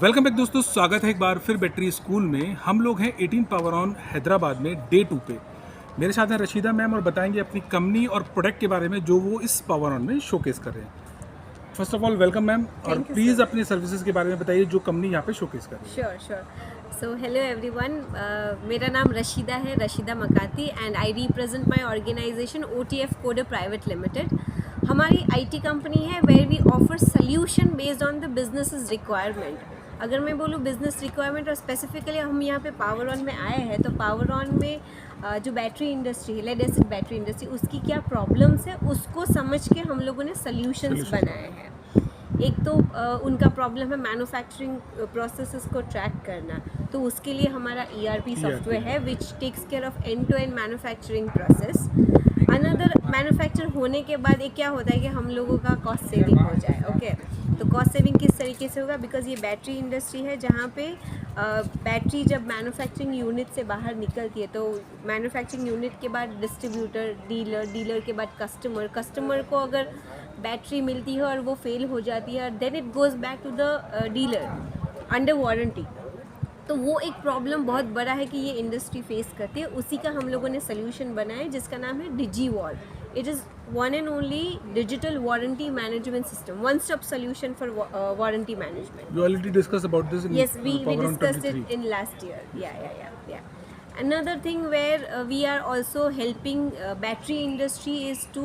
Welcome back दोस्तों, स्वागत है एक बार फिर बैटरी स्कूल में। हम लोग हैं 18 पावर ऑन हैदराबाद में डे 2 पे। मेरे साथ हैं रशीदा मैम और बताएंगे अपनी कंपनी और प्रोडक्ट के बारे में जो वो इस पावर ऑन में शोकेस कर रहे हैं। First of all welcome ma'am, और प्लीज़ अपनी सर्विसेज के बारे में बताइए जो कंपनी यहाँ पे शोकेस कर रही है। श्योर। सो हेलो एवरीवन, मेरा नाम रशीदा है, Rashida Makati, and I represent my organisation OTF coder private limited. हमारी IT कंपनी है where we offer solution based on the business requirement. अगर मैं बोलूँ बिजनेस रिक्वायरमेंट और स्पेसिफिकली हम यहाँ पे पावर ऑन में आए हैं, तो पावर ऑन में जो बैटरी इंडस्ट्री है, लेड एसिड बैटरी इंडस्ट्री, उसकी क्या प्रॉब्लम्स है उसको समझ के हम लोगों ने सोल्यूशंस बनाए हैं। एक तो उनका प्रॉब्लम है मैन्युफैक्चरिंग प्रोसेसेस को ट्रैक करना, तो उसके लिए हमारा ERP सॉफ्टवेयर है which takes care of end to end manufacturing process. Another manufacture होने के बाद एक क्या होता है कि हम लोगों का कॉस्ट सेविंग हो जाए। ओके, तो कॉस्ट सेविंग किस तरीके से होगा, बिकॉज ये बैटरी इंडस्ट्री है जहाँ पे बैटरी जब मैन्युफैक्चरिंग यूनिट से बाहर निकलती है तो मैन्युफैक्चरिंग यूनिट के बाद डिस्ट्रीब्यूटर, डीलर के बाद कस्टमर को अगर बैटरी मिलती है और वो फेल हो जाती है, then it goes back to the dealer under warranty. तो वो एक प्रॉब्लम बहुत बड़ा है कि ये इंडस्ट्री फेस करती है। उसी का हम लोगों ने सोल्यूशन बनाया है जिसका नाम है DigiWall। It is one and only digital warranty management system, one stop solution for warranty management. You already discussed about this in Yes, we Power On discussed 23. it in last year. Yeah. Another thing where we are also helping battery industry is to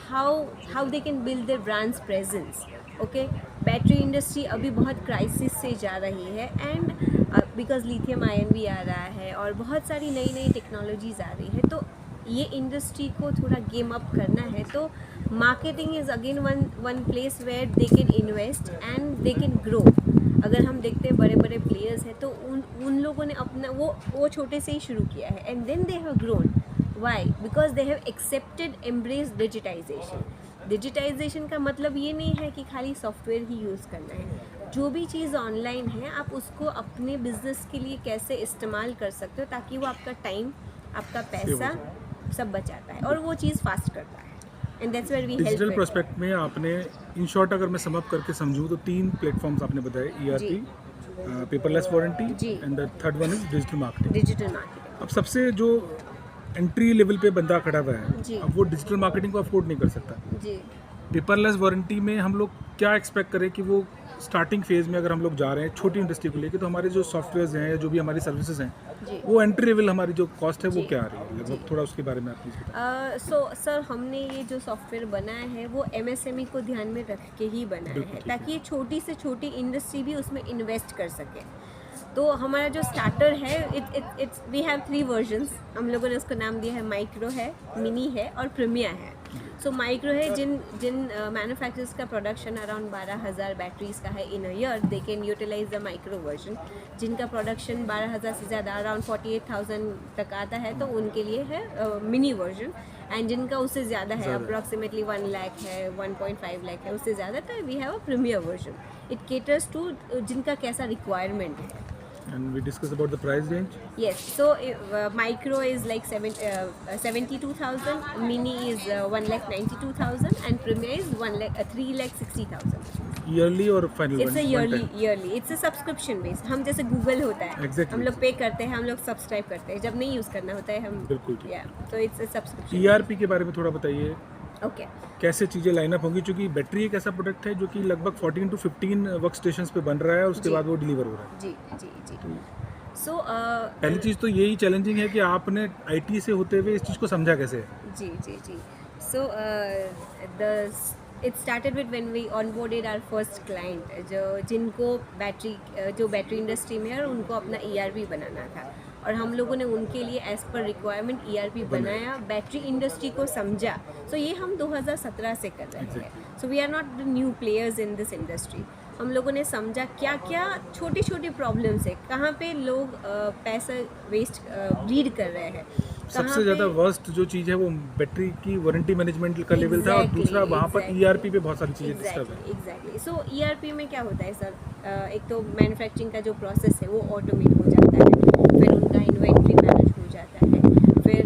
how they can build their brand's presence. Okay, battery industry अभी बहुत crisis से जा रही है, and because lithium ion भी आ रहा है और बहुत सारी नई टेक्नोलॉजीज आ रही है, तो ये इंडस्ट्री को थोड़ा गेम अप करना है। तो marketing is again one place where they can invest and they can grow. अगर हम देखते हैं बड़े प्लेयर्स हैं तो उन लोगों ने अपना वो छोटे से ही शुरू किया है, and then they have grown. Why? Because they have accepted embrace digitization का मतलब ये नहीं है कि खाली सॉफ्टवेयर ही यूज़ करना है। जो भी चीज़ ऑनलाइन है आप उसको अपने बिजनेस के लिए कैसे इस्तेमाल कर सकते हो ताकि वो आपका टाइम, आपका पैसा सब बचाता है और वो चीज़ फास्ट करता है, and that's where we help. Digital prospect में आपने इन शॉर्ट अगर मैं समअप करके समझूँ तो 3 प्लेटफॉर्म्स आपने बताए, ERP, paperless warranty, and the third one is digital marketing. अब सबसे जो एंट्री लेवल पे बंदा खड़ा हुआ है, अब वो डिजिटल मार्केटिंग को अफोर्ड नहीं कर सकता जी। पेपरलेस वारंटी में हम लोग क्या एक्सपेक्ट करें कि वो स्टार्टिंग फेज में अगर हम लोग जा रहे हैं छोटी इंडस्ट्री को लेकर, तो हमारे जो सॉफ्टवेयर्स हैं, जो भी हमारी सर्विसेज हैं, वो एंट्री लेवल हमारी जो कॉस्ट है वो क्या आ रही है, लगभग थोड़ा उसके बारे में आप प्लीज बताएं। सो सर, हमने ये जो सॉफ्टवेयर बनाया है वो MSME को ध्यान में रख के ही बनाया है ताकि ये छोटी से छोटी इंडस्ट्री भी उसमें इन्वेस्ट कर सके। तो हमारा जो स्टार्टर है, इट्स वी हैव 3 वर्जन्स। हम लोगों ने उसको नाम दिया है माइक्रो है, मिनी है और प्रीमियर है। सो माइक्रो है जिन मैन्युफैक्चरर्स का प्रोडक्शन अराउंड 12,000 बैटरीज का है in a year, they can utilise the micro version. जिनका प्रोडक्शन 12,000 से ज़्यादा अराउंड 48,000 तक आता है तो उनके लिए है मिनी वर्जन, एंड जिनका उससे ज़्यादा है, अप्रॉक्सीमेटली 1 लाख है, 1.5 लाख है, उससे ज़्यादा, तो we have a premier version. It caters to जिनका कैसा रिक्वायरमेंट है। And we discussed about the price range. Yes, so micro is like 72,000, mini is 1,92,000, and premier is 3,60,000. Yearly or final? It's a yearly. It's a subscription based. हम जैसे Google होता है, exactly. हम लोग पे करते हैं, हम लोग सब्सक्राइब करते हैं, जब नहीं यूज़ करना होता है हम बिल्कुल। तो इट्स अ सब्सक्रिप्शन। ERP के बारे में थोड़ा बताइए। ओके, कैसे चीज़ें लाइनअप होंगी, क्योंकि बैटरी एक ऐसा प्रोडक्ट है जो कि लगभग 14 to 15 वर्क स्टेशंस पे बन रहा है, उसके बाद वो डिलीवर हो रहा है। जी। सो पहली चीज़ तो यही चैलेंजिंग है कि आपने IT से होते हुए इस चीज़ को समझा कैसे है। जी। So it started with when we onboarded our first client, जिनको बैटरी इंडस्ट्री में है और उनको अपना ERP बनाना था, और हम लोगों ने उनके लिए एज पर रिक्वायरमेंट ERP बनाया, बैटरी इंडस्ट्री को समझा। सो ये हम 2017 से कर रहे हैं। So we are not the new players in this industry. हम लोगों ने समझा क्या छोटी प्रॉब्लम्स है, कहाँ पे लोग पैसा वेस्ट ब्लीड कर रहे हैं। सबसे ज़्यादा वर्स्ट जो चीज़ है वो बैटरी की वारंटी मैनेजमेंट का लेवल था, और दूसरा वहाँ पर ERP पे बहुत सारी चीज़ें डिस्टर्ब है। एग्जैक्टली। सो ERP में क्या होता है सर, एक तो मैन्युफैक्चरिंग का जो प्रोसेस है वो ऑटोमेट हो जाता है, फिर उनका इन्वेंट्री मैनेज हो जाता है, फिर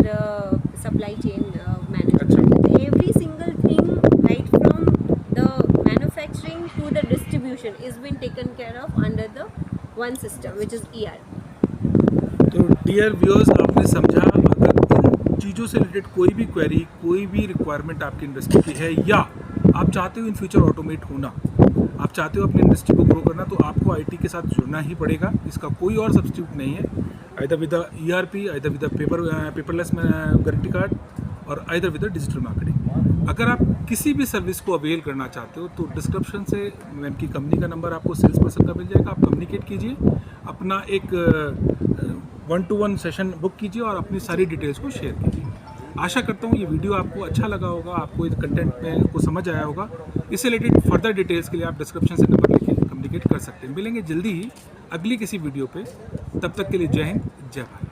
सप्लाई चेन मैनेज हो जाता है, every single thing right from the manufacturing to the distribution distribution is been taken care of under the one system which is ERP. तो डियर व्यूअर्स, आपने समझा, अगर इन चीज़ों से रिलेटेड कोई भी क्वेरी, कोई भी रिक्वायरमेंट आपकी इंडस्ट्री की है, या आप चाहते हो इन फ्यूचर ऑटोमेट होना, आप चाहते हो अपनी इंडस्ट्री को ग्रो करना, तो आपको आईटी के साथ जुड़ना ही पड़ेगा। इसका कोई और सब्स्टिट्यूट नहीं है। Either with the ERP, either with the paperless guarantee card, और either with the digital marketing. अगर आप किसी भी सर्विस को अवेल करना चाहते हो तो डिस्क्रिप्शन से मैम की कंपनी का नंबर आपको सेल्स पर्सन का मिल जाएगा। आप कम्युनिकेट कीजिए, अपना एक 1-to-1 सेशन बुक कीजिए और अपनी सारी डिटेल्स को शेयर कीजिए। आशा करता हूँ ये वीडियो आपको अच्छा लगा होगा, आपको इस कंटेंट में को समझ आया होगा। इससे रिलेटेड फर्दर डिटेल्स के लिए आप डिस्क्रिप्शन से नंबर लेके कम्युनिकेट कर सकते हैं। मिलेंगे जल्दी ही अगली किसी वीडियो पे, तब तक के लिए जय हिंद, जय भारत।